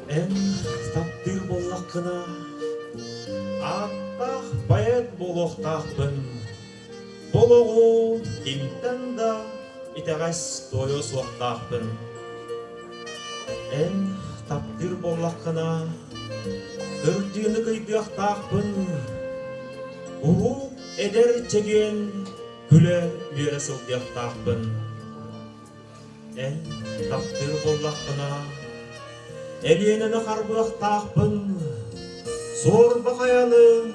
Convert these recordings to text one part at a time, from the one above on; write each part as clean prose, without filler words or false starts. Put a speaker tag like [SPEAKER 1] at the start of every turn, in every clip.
[SPEAKER 1] En taptır bollakına attaq bayat boloqtaqpın. Boloğu kimten da iteğes doyo soqtaqpın. En taptır bollakına gördüğünü kıydıyaqtaqpın. Uru eder çegen güle üyere soqtaqpın. En taptır bollakına Eliyenini karbıaqtaqpın, zor bakayanı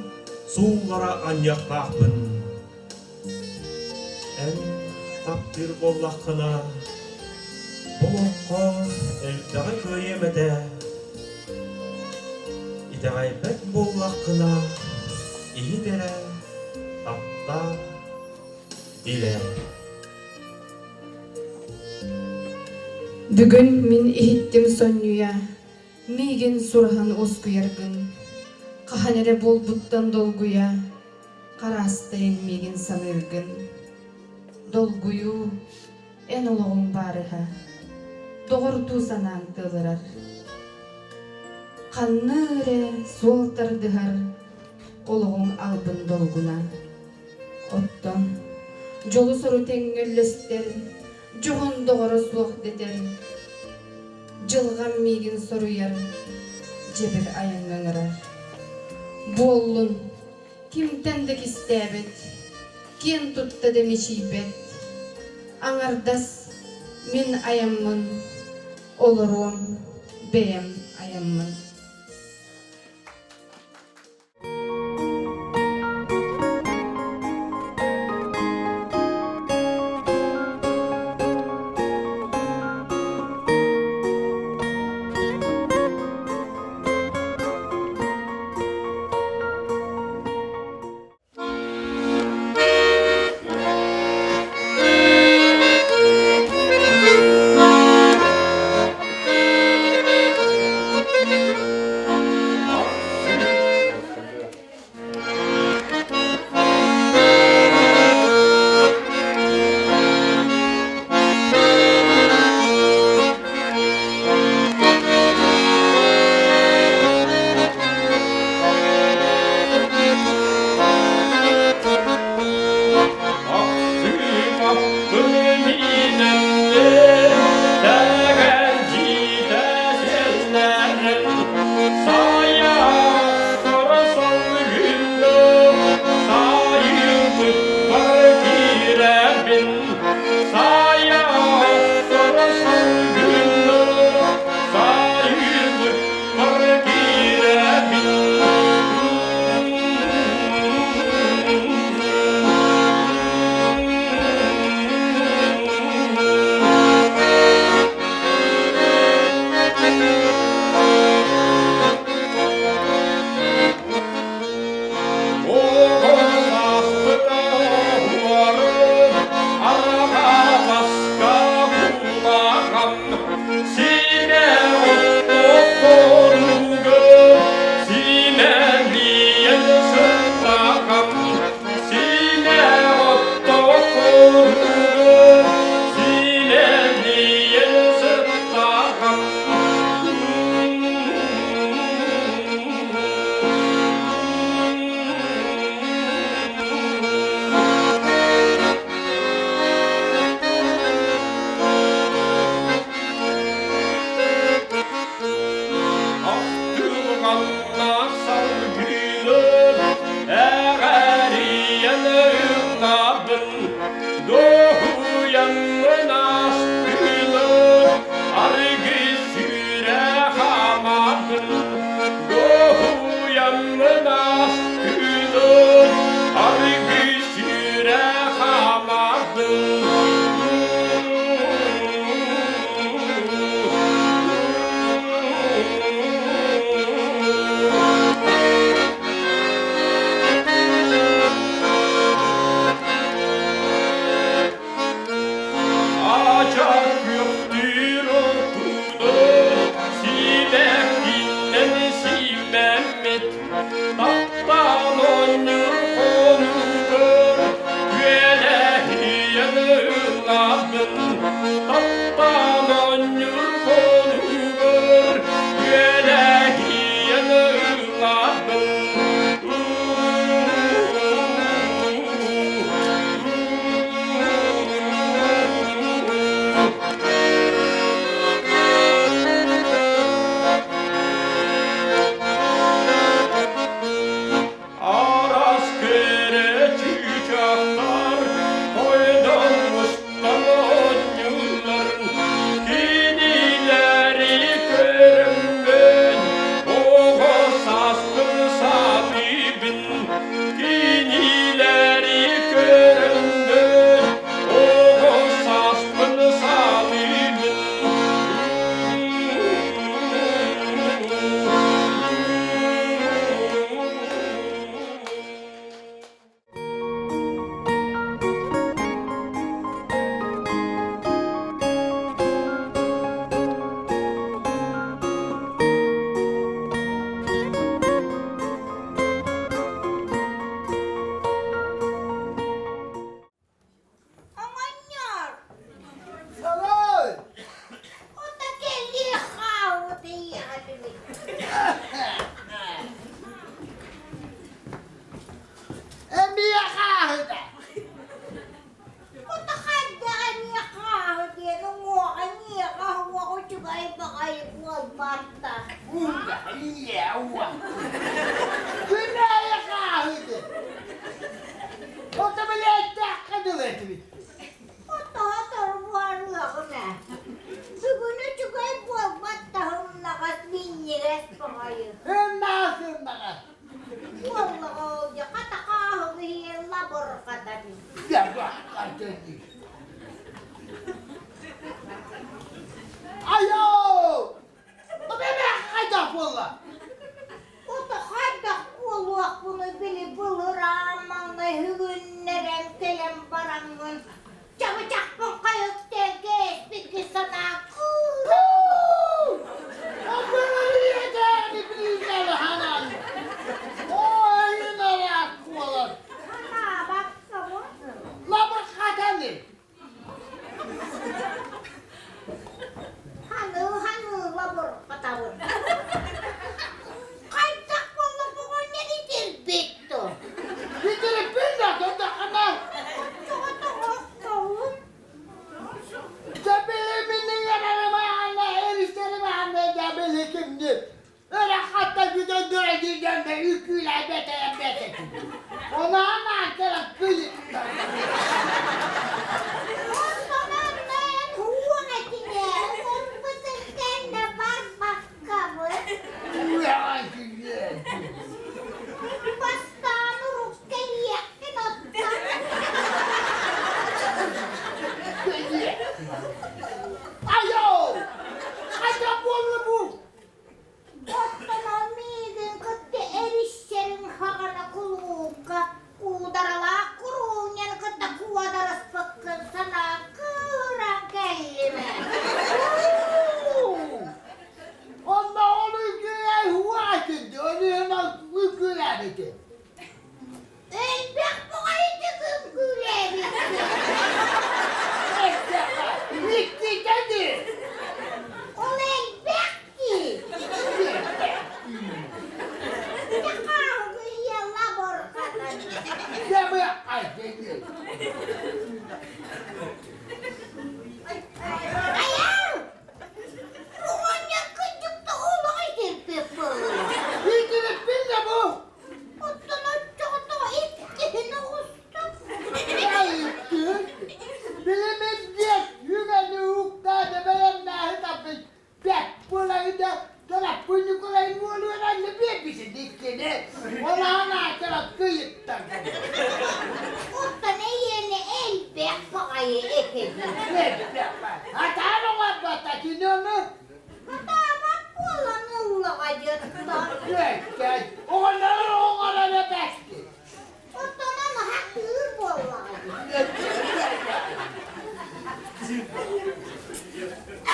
[SPEAKER 1] suğlara anyaqtaqpın. En tapdir bollaqına, buluqqa eldağı köyemede, İdeğaybet bollaqına, iyi dere, tapta bile.
[SPEAKER 2] Бүгін мен ихиттім соннуя, мейген сурхан оскуяргын. Қаханере бол буттан долгуя, қарастайын мейген саныргын. Долгую, эн олығын барыға, доғырту санаң тылырар. Қанныре солтардығар, олығын албын долгуна. Оттон, жолу сору теңгелестер, Жоғын доғыры суық детер, жылған мейгін соруяр, жебір аян өңірар. Болын, кимтендік істәбет, кен тұтты демешейбет. Аңардас мен аяммын, олыруым бәйім аяммын.
[SPEAKER 3] çugay bakayım olmazsa.
[SPEAKER 4] Bunda yawa. Günahı kahıdı. O da bile ettakkadı etmiş.
[SPEAKER 3] O daha varlığına. Bugünü çugay olmazsa hımlakat minniges bakayım.
[SPEAKER 4] Hem nasıl bana?
[SPEAKER 3] Vallahi olacak. Hatta kahve yella borkata.
[SPEAKER 4] Ya bak kaçırdı. Ayo! O bebek kaydak valla.
[SPEAKER 3] O da haydak olmak bunu bilip bulur amanla hügünlerem kelem baranın. Çabucak bu kayıkta geçti ki sana kuru.
[SPEAKER 4] O böyle yeter bilirler hanan. O yine rakvalar.
[SPEAKER 3] Ana baksana.
[SPEAKER 4] La bak katanı.
[SPEAKER 3] Hanı labor katavur. Kaydak valla bu nedir bitti.
[SPEAKER 4] Bitirip billah da ana. Cebelimin yanarıma anne erişlerime anne cebeli kimdir? Öyle hatta güzel döneceğim de yüküyle beteye. Ona ana taraf kıyık. Uyan güzel. Ayo! Kaçak bollu bu. Onda onu güzel huva etindi. Onu hemen yükülemedi. Bitti dedi. Ne bu ya? Ay dedi. Bitirip billah bu. Ayıptır. Bilimim diye yüveli hukuklarda benim dahi tapış. Bek bulayı da taraf bunu kolayın oluyor anne bir bizi dikkini. Ona ana taraf kıyıktan. Ne yapar? Hata mı var batakini onu? Gel. Onlara ne bekti?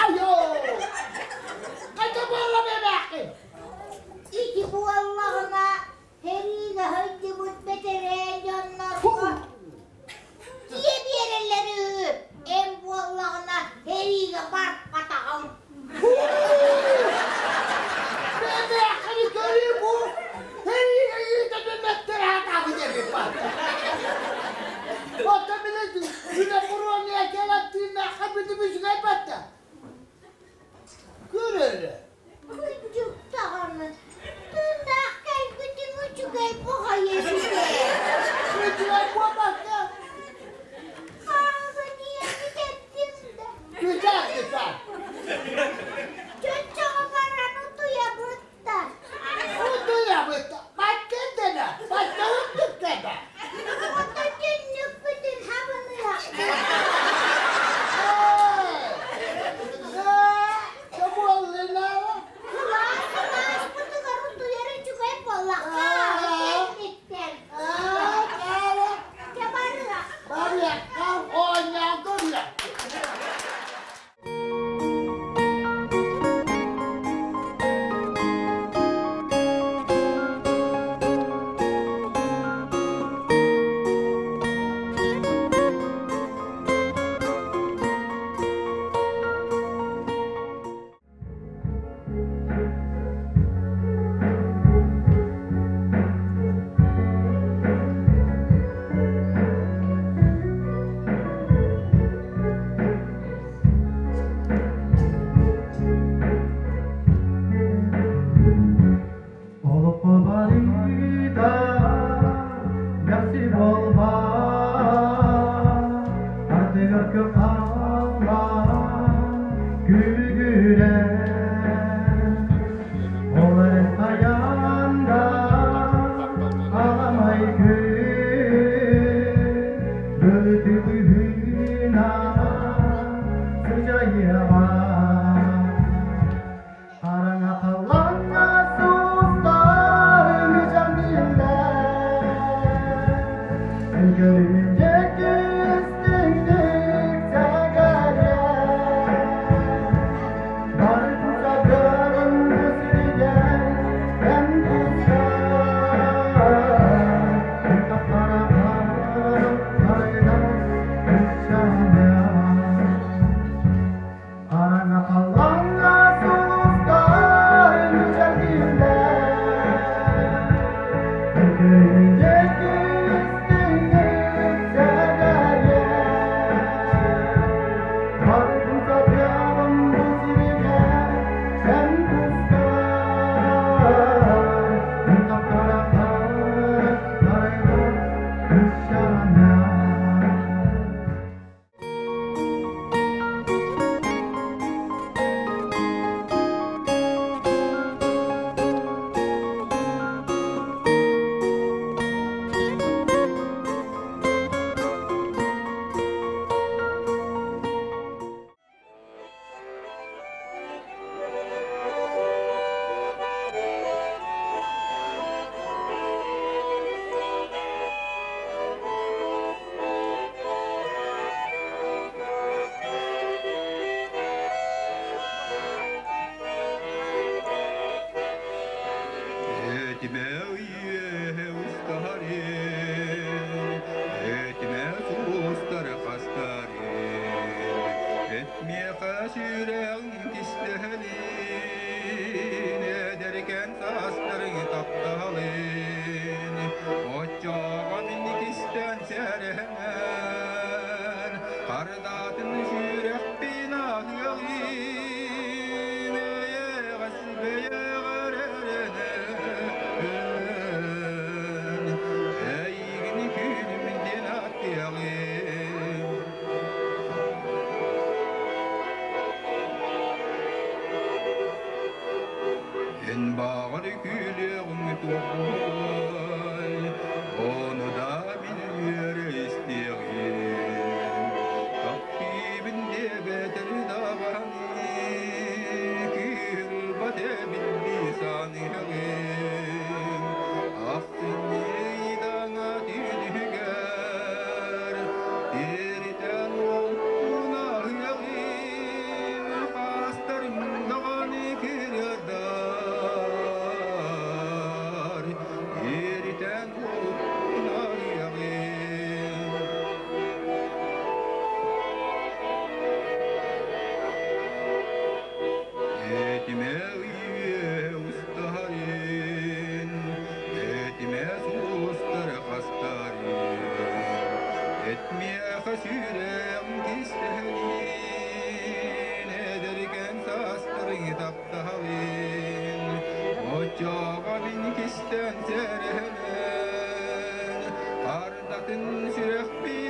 [SPEAKER 4] Ayo! Kaçak bolla bebekim.
[SPEAKER 3] İki bu Allah'ına heriyle hacı mutbetere canlar. Diye bir yerleri en bu Allah'ına heriyle bark patağım.
[SPEAKER 4] Bebekini görüyor bu. Her yeri de dönmektir hata bir de bir bak. Bakabilirsin. Bir de Kur'an'ya gelettiğinde habitimizi kaybetti. Gör öyle.
[SPEAKER 3] Küçük tağını. Tırnak kalbini küçük ay bu hayırlı.
[SPEAKER 4] Güzel bu bak ya.
[SPEAKER 3] Ağzı niye gidettim de.
[SPEAKER 4] Güzel güzel.
[SPEAKER 3] Çocuğu varanı duyabıttı.
[SPEAKER 4] O duyamadı. Bak kendine. Bak unuttuk dedi.
[SPEAKER 3] O da günlük bütün havını yaptı.
[SPEAKER 4] Çabuk ol lan.
[SPEAKER 5] Olur ayağında ağlamay gün Böldüğüne sıcağıya Arana kalanla sustar mücan diller Görünecek üstünlük tegare Var tuzakların müziğe ben kuşlar Kapara karayla kuşamaya Arana kalanla sustar mücan diller Görünecek üstünlük tegare Var tuzakların müziğe ben kuşlar Kapara karayla kuşamaya Kardatın şürek binah yağime Gasbeye gareren Eygini külümden at yağim En bağır külüğüm tuğay Onu da bilyer isteyeyim Takibinde beter davani Külbate billisani yağim Aksini dana tüdüger Deriten oluna yağim Kastarım dağani kiryardar Deriten oluna yağim Etime üye ustarin Etime sustar hastarin Etmeye haşirem kistehlin Ederken sastırın taptahavin Ocağa bin kisten serhelen Kardatın sürek bin